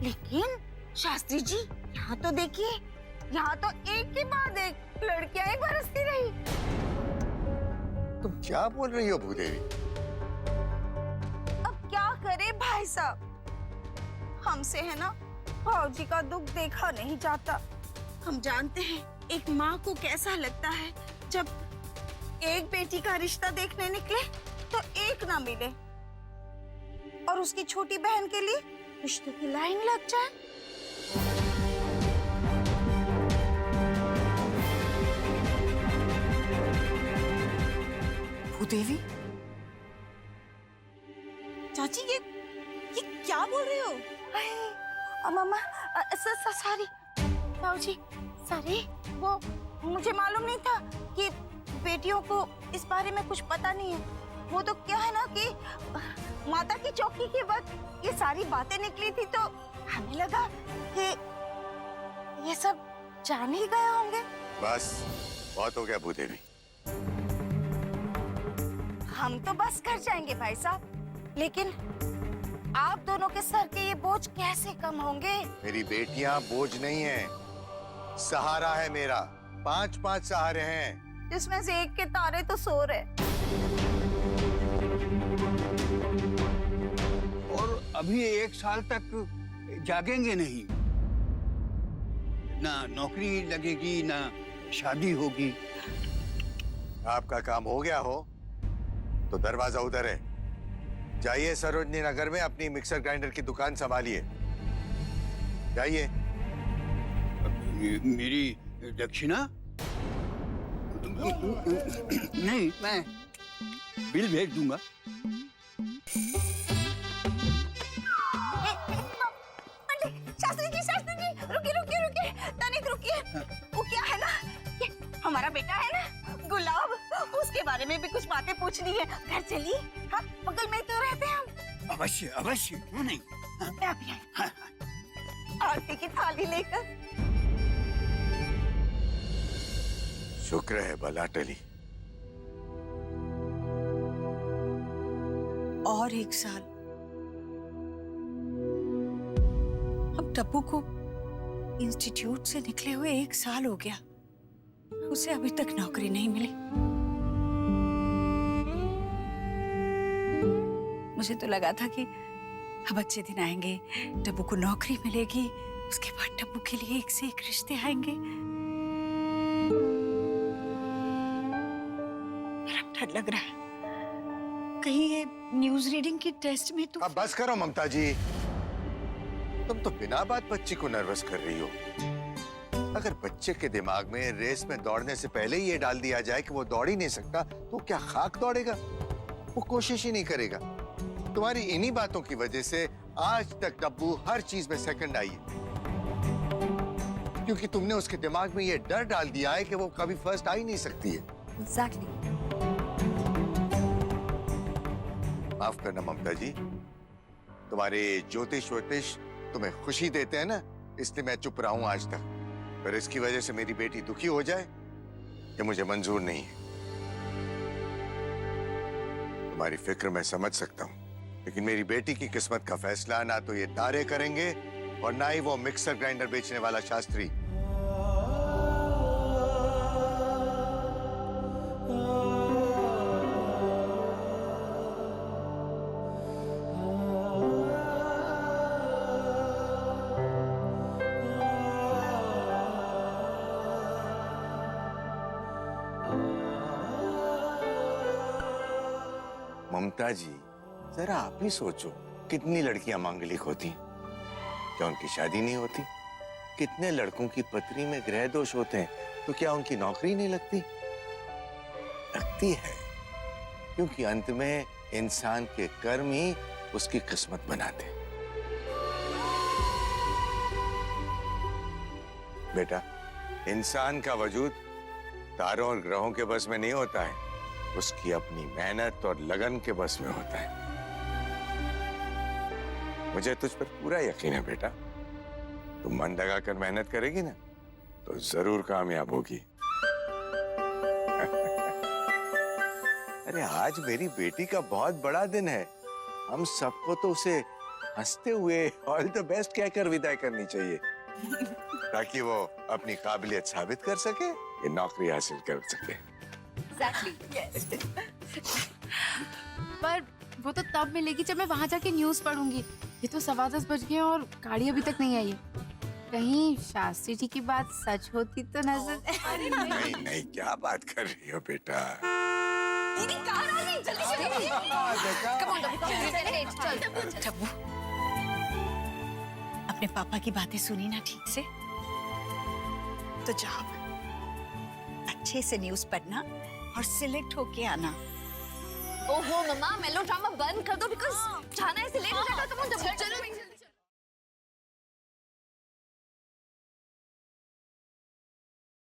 लेकिन शास्त्री जी, यहाँ तो देखिए, यहाँ तो एक के बाद एक लड़कियां ही बरसती रही। तुम क्या बोल रही हो भूदेवी? अब क्या करे भाई साहब, हमसे है ना भाऊजी का दुख देखा नहीं जाता। हम जानते हैं एक माँ को कैसा लगता है जब एक बेटी का रिश्ता देखने निकले तो एक ना मिले और उसकी छोटी बहन के लिए रिश्तों की लाइन लग जाए। भूदेवी, चाची ये क्या बोल रहे हो? मम्मा, सॉरी भाऊजी, सॉरी। वो मुझे मालूम नहीं था कि बेटियों को इस बारे में कुछ पता नहीं है। वो तो क्या है ना कि माता की चौकी के वक्त ये सारी बातें निकली थी तो हमें लगा कि ये सब जान ही गए होंगे। बस बहुत हो गया भूदेवी। हम तो बस कर जाएंगे भाई साहब, लेकिन आप दोनों के सर के ये बोझ कैसे कम होंगे? मेरी बेटियां बोझ नहीं है, सहारा है मेरा। 5-5 सहारे हैं, जिसमें से एक के तारे तो सो रहे। और अभी 1 साल तक जागेंगे नहीं, ना नौकरी लगेगी ना शादी होगी। आपका काम हो गया हो तो दरवाजा उधर है, जाइए सरोजनी नगर में अपनी मिक्सर ग्राइंडर की दुकान संभालिए, जाइए। मेरी दक्षिणा? नहीं, मैं बिल भेज दूंगा। शास्त्री जी, रुकिए, तनिक रुकिए। वो क्या है ना, ये हमारा बेटा है ना गुलाब, उसके बारे में भी कुछ बातें पूछनी है। घर चलिए, हाँ, बगल में तो रहते हैं हम। अवश्य अवश्य, क्यों नहीं। आरती की थाली लेकर। शुक्र है बला टली। और 1 साल। अब टप्पू को इंस्टीट्यूट से निकले हुए 1 साल हो गया, उसे अभी तक नौकरी नहीं मिली। मुझे तो लगा था कि अब अच्छे दिन आएंगे, टप्पू को नौकरी मिलेगी, उसके बाद टप्पू के लिए एक से एक रिश्ते आएंगे। पर अब डर लग रहा है, कहीं ये न्यूज रीडिंग की टेस्ट में तो। अब बस करो ममता जी, तुम तो बिना बात बच्ची को नर्वस कर रही हो। अगर बच्चे के दिमाग में रेस में दौड़ने से पहले ही ये डाल दिया जाए कि वो दौड़ ही नहीं सकता, तो क्या खाक दौड़ेगा? वो कोशिश ही नहीं करेगा। तुम्हारी इन्हीं बातों की वजह से आज तक टप्पू हर चीज में सेकंड आई है, क्योंकि तुमने उसके दिमाग में ये डर डाल दिया है कि वो कभी फर्स्ट आ ही नहीं सकती है। एग्जैक्टली। माफ करना ममता जी, तुम्हारे ज्योतिष वोतिष तुम्हें खुशी देते हैं ना, इसलिए मैं चुप रहा हूं आज तक। पर इसकी वजह से मेरी बेटी दुखी हो जाए, ये मुझे मंजूर नहीं है। तुम्हारी फिक्र मैं समझ सकता हूं, लेकिन मेरी बेटी की किस्मत का फैसला ना तो ये तारे करेंगे और ना ही वो मिक्सर ग्राइंडर बेचने वाला शास्त्री। ममता जी, जरा आप ही सोचो, कितनी लड़कियां मांगलिक होती, क्या उनकी शादी नहीं होती? कितने लड़कों की पत्री में ग्रह दोष होते हैं, तो क्या उनकी नौकरी नहीं लगती? लगती है, क्योंकि अंत में इंसान के कर्म ही उसकी किस्मत बनाते हैं। बेटा, इंसान का वजूद तारों और ग्रहों के बस में नहीं होता है, उसकी अपनी मेहनत और लगन के बस में होता है। मुझे तुझ पर पूरा यकीन है बेटा, तुम मन लगाकर मेहनत करेगी ना तो जरूर कामयाब होगी। अरे आज मेरी बेटी का बहुत बड़ा दिन है, हम सबको तो उसे हंसते हुए ऑल द बेस्ट कहकर विदाई करनी चाहिए, ताकि वो अपनी काबिलियत साबित कर सके, ये नौकरी हासिल कर सके। पर वो तो तब मिलेगी जब मैं वहां जाके न्यूज़ पढ़ूंगी। ये तो 10:15 बज गए और गाड़ी अभी तक नहीं आई है। कहीं शास्त्री जी की बात सच होती तो नजर। नहीं नहीं, क्या बात कर रही हो बेटा? टप्पू, अपने पापा की बातें सुनी ना ठीक से? तो जाओ, अच्छे से न्यूज़ पढ़ना और सिलेक्ट होके आना। ओहो मम्मा, मेलोड्रामा बंद कर दो, बिकॉज़ जाना है, लेट हो जाएगा तो मुझे। चलो